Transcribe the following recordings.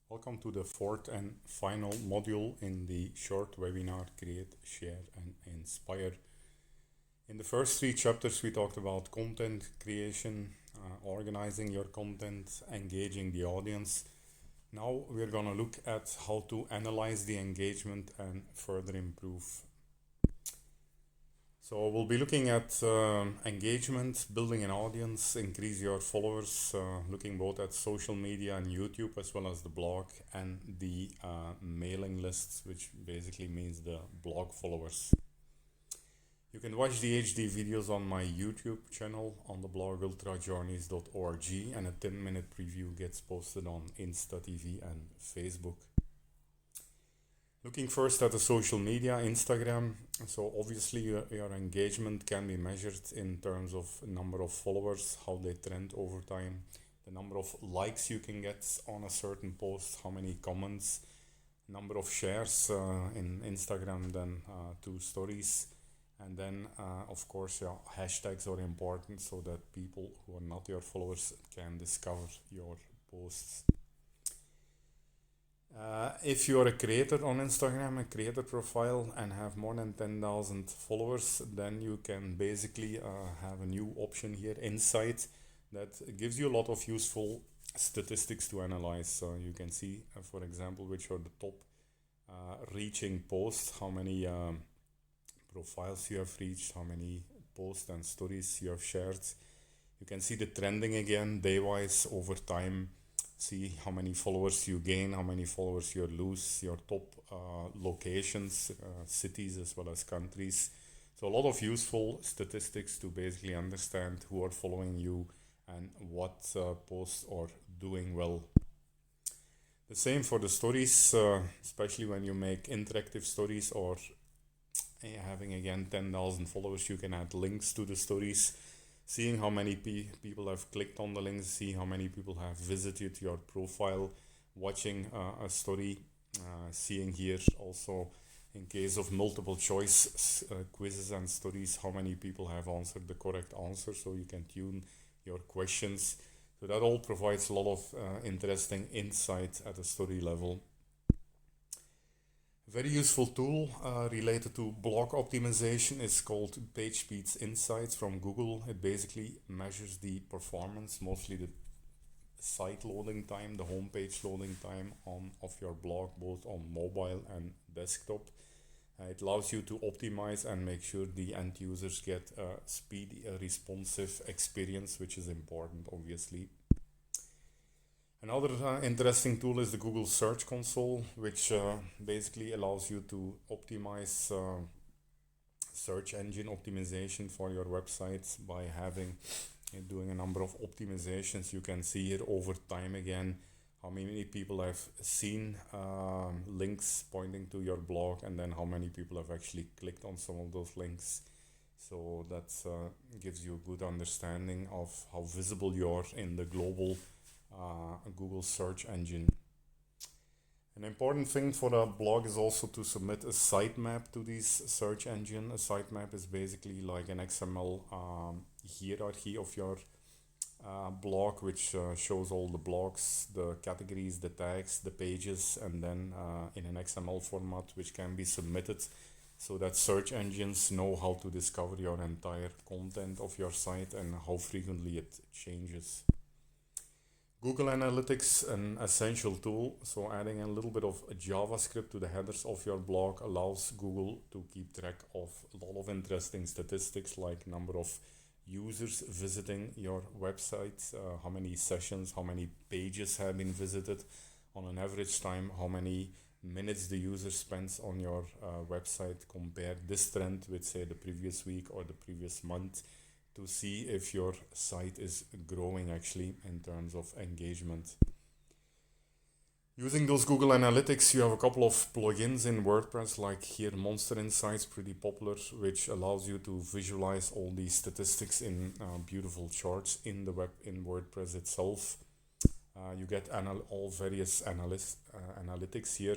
Welcome to the fourth and final module in the short webinar Create, Share and Inspire. In the first three chapters we talked about content creation, organizing your content, engaging the audience. Now we're going to look at how to analyze the engagement and further improve. So we'll be looking at engagement, building an audience, increase your followers, looking both at social media and YouTube as well as the blog and the mailing lists, which basically means the blog followers. You can watch the HD videos on my YouTube channel on the blog ultrajourneys.org, and a 10-minute preview gets posted on Insta TV and Facebook. Looking first at the social media, Instagram. So obviously your engagement can be measured in terms of number of followers, how they trend over time, the number of likes you can get on a certain post, how many comments, number of shares in Instagram, then to stories. And then of course hashtags are important so that people who are not your followers can discover your posts. If you are a creator on Instagram, a creator profile, and have more than 10,000 followers, then you can basically have a new option here, Insight, that gives you a lot of useful statistics to analyze. So you can see, for example, which are the top reaching posts, how many profiles you have reached, how many posts and stories you have shared. You can see the trending again, day-wise, over time. See how many followers you gain, how many followers you lose, your top locations, cities as well as countries. So a lot of useful statistics to basically understand who are following you and what posts are doing well. The same for the stories, especially when you make interactive stories or having again 10,000 followers, you can add links to the stories. Seeing how many people have clicked on the links, see how many people have visited your profile, watching a story, seeing here also in case of multiple choice quizzes and stories, how many people have answered the correct answer, so you can tune your questions. So that all provides a lot of interesting insight at the story level. A very useful tool related to blog optimization is called PageSpeed Insights from Google. It basically measures the performance, mostly the site loading time, the homepage loading time of your blog, both on mobile and desktop. It allows you to optimize and make sure the end users get a speedy, responsive experience, which is important, obviously. Another interesting tool is the Google Search Console, which basically allows you to optimize search engine optimization for your websites by doing a number of optimizations. You can see here over time again how many people have seen links pointing to your blog, and then how many people have actually clicked on some of those links. So that gives you a good understanding of how visible you are in the global Google search engine. An important thing for a blog is also to submit a sitemap to this search engine. A sitemap is basically like an XML hierarchy of your blog, which shows all the blogs, the categories, the tags, the pages, and then in an XML format which can be submitted so that search engines know how to discover your entire content of your site and how frequently it changes. Google Analytics, an essential tool, so adding a little bit of JavaScript to the headers of your blog allows Google to keep track of a lot of interesting statistics like number of users visiting your website, how many sessions, how many pages have been visited on an average time, how many minutes the user spends on your website. Compare this trend with, say, the previous week or the previous month to see if your site is growing actually in terms of engagement. Using those Google Analytics, you have a couple of plugins in WordPress, like here Monster Insights, pretty popular, which allows you to visualize all these statistics in beautiful charts in the in WordPress itself. You get all various analytics here,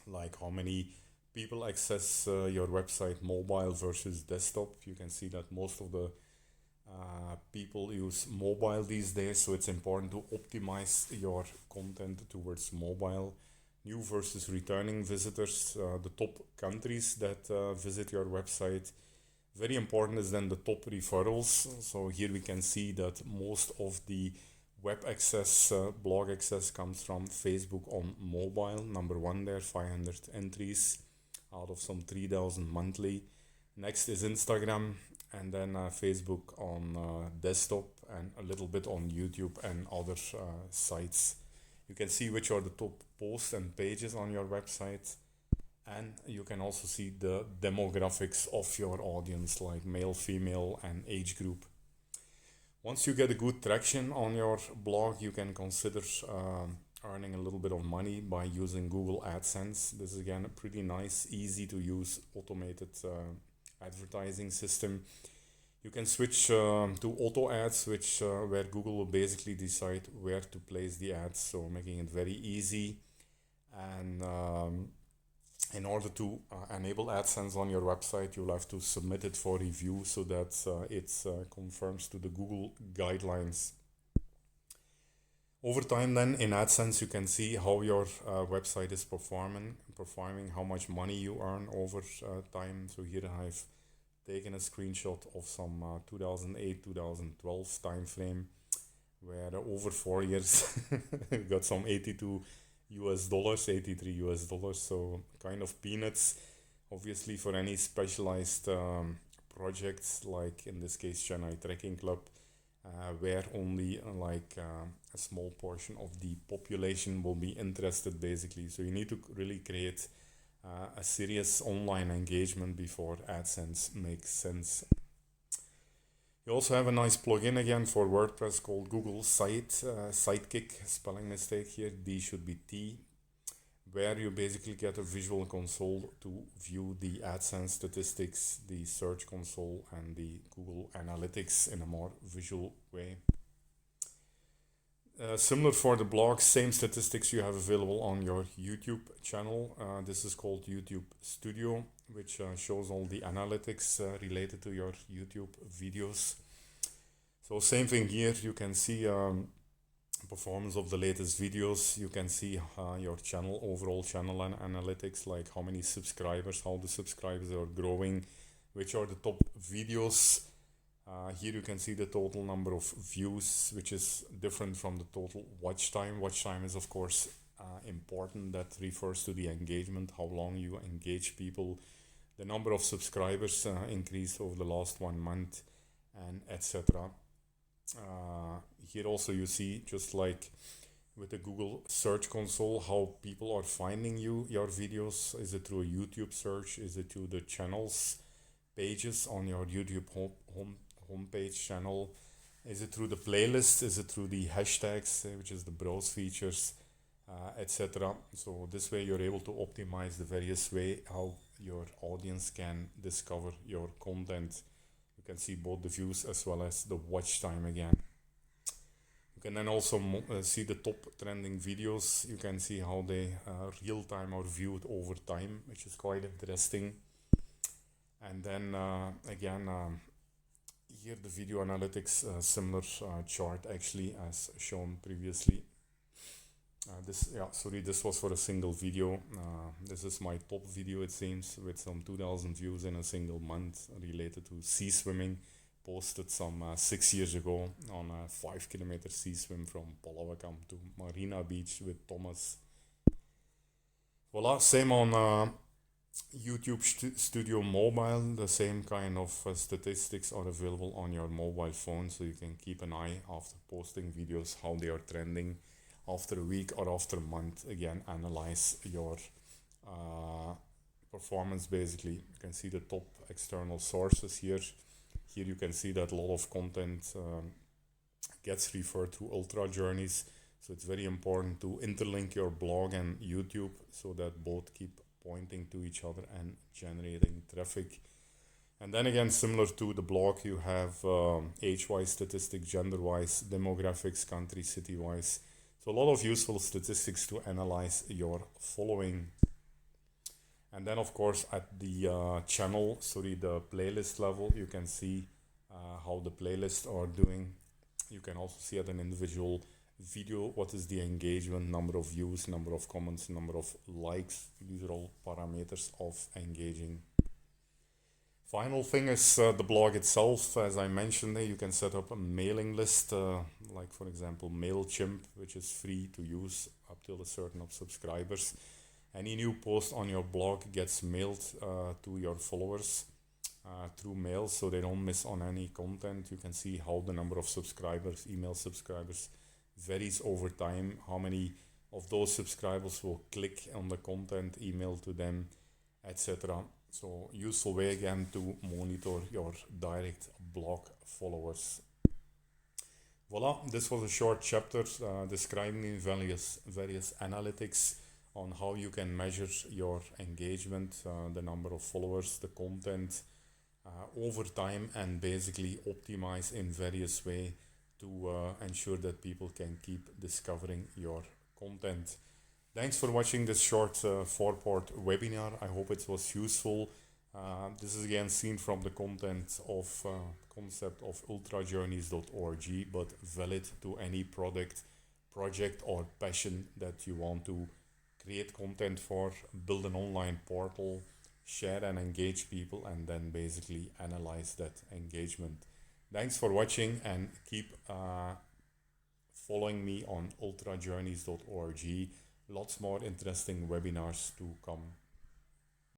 like how many people access your website mobile versus desktop. You can see that most of the People use mobile these days, so it's important to optimize your content towards mobile. New versus returning visitors, the top countries that visit your website. Very important is then the top referrals. So here we can see that most of the web access, blog access comes from Facebook on mobile. Number one there, 500 entries out of some 3,000 monthly. Next is Instagram, and then Facebook on desktop, and a little bit on YouTube and other sites. You can see which are the top posts and pages on your website, and you can also see the demographics of your audience, like male, female, and age group. Once you get a good traction on your blog, you can consider earning a little bit of money by using Google AdSense. This is again a pretty nice, easy to use automated advertising system. You can switch to auto ads, which where Google will basically decide where to place the ads, so making it very easy. And in order to enable AdSense on your website, you'll have to submit it for review so that it conforms to the Google guidelines. Over time then in AdSense you can see how your website is performing, how much money you earn over time. So here I've taken a screenshot of some 2008-2012 time frame, where over 4 years we got some $82, 83 US dollars, so kind of peanuts. Obviously for any specialized projects, like in this case Chennai Trekking Club, where only a small portion of the population will be interested basically. So you need to really create a serious online engagement before AdSense makes sense. You also have a nice plugin again for WordPress called Google Sidekick, spelling mistake here, D should be T, where you basically get a visual console to view the AdSense statistics, the Search Console, and the Google Analytics in a more visual way. Similar for the blog, same statistics you have available on your YouTube channel. This is called YouTube Studio, which shows all the analytics related to your YouTube videos. So same thing here, you can see performance of the latest videos. You can see your channel, overall channel analytics, like how many subscribers, how the subscribers are growing, which are the top videos. Here you can see the total number of views, which is different from the total watch time. Watch time is of course important. That refers to the engagement, how long you engage people. The number of subscribers increased over the last 1 month, and etc. Here also you see, just like with the Google Search Console, how people are finding your videos. Is it through a YouTube search? Is it through the channels pages on your YouTube homepage channel? Is it through the playlist? Is it through the hashtags, which is the browse features, etc. So this way you're able to optimize the various way how your audience can discover your content. You can see both the views as well as the watch time again. You can then also see the top trending videos. You can see how they real time are viewed over time, which is quite interesting. And then again, here the video analytics, similar chart actually as shown previously. This was for a single video. This is my top video, it seems, with some 2,000 views in a single month, related to sea swimming, posted some 6 years ago on a 5-kilometer sea swim from Pallavakkam to Marina Beach with Thomas. Voila, same on YouTube Studio Mobile. The same kind of statistics are available on your mobile phone, so you can keep an eye after posting videos how they are trending after a week or after a month. Again, analyze your performance basically. You can see the top external sources here. Here you can see that a lot of content gets referred to ultra journeys, so it's very important to interlink your blog and YouTube so that both keep pointing to each other and generating traffic. And then again, similar to the blog, you have age-wise statistics, gender-wise, demographics, country, city-wise. So a lot of useful statistics to analyze your following. And then of course at the the playlist level, you can see how the playlists are doing. You can also see at an individual video what is the engagement, number of views, number of comments, number of likes. These are all parameters of engaging. Final thing is the blog itself. As I mentioned, you can set up a mailing list, like for example MailChimp, which is free to use up till a certain of subscribers. Any new post on your blog gets mailed to your followers through mail, so they don't miss on any content. You can see how the number of subscribers, email subscribers, varies over time, how many of those subscribers will click on the content, email to them, etc. So useful way again to monitor your direct blog followers. Voila, this was a short chapter describing various analytics on how you can measure your engagement, the number of followers, the content over time, and basically optimize in various way to ensure that people can keep discovering your content. Thanks for watching this short 4-part webinar. I hope it was useful. This is again seen from the content of concept of ultrajourneys.org, but valid to any product, project or passion that you want to create content for, build an online portal, share and engage people, and then basically analyze that engagement. Thanks for watching, and keep following me on ultrajourneys.org. Lots more interesting webinars to come.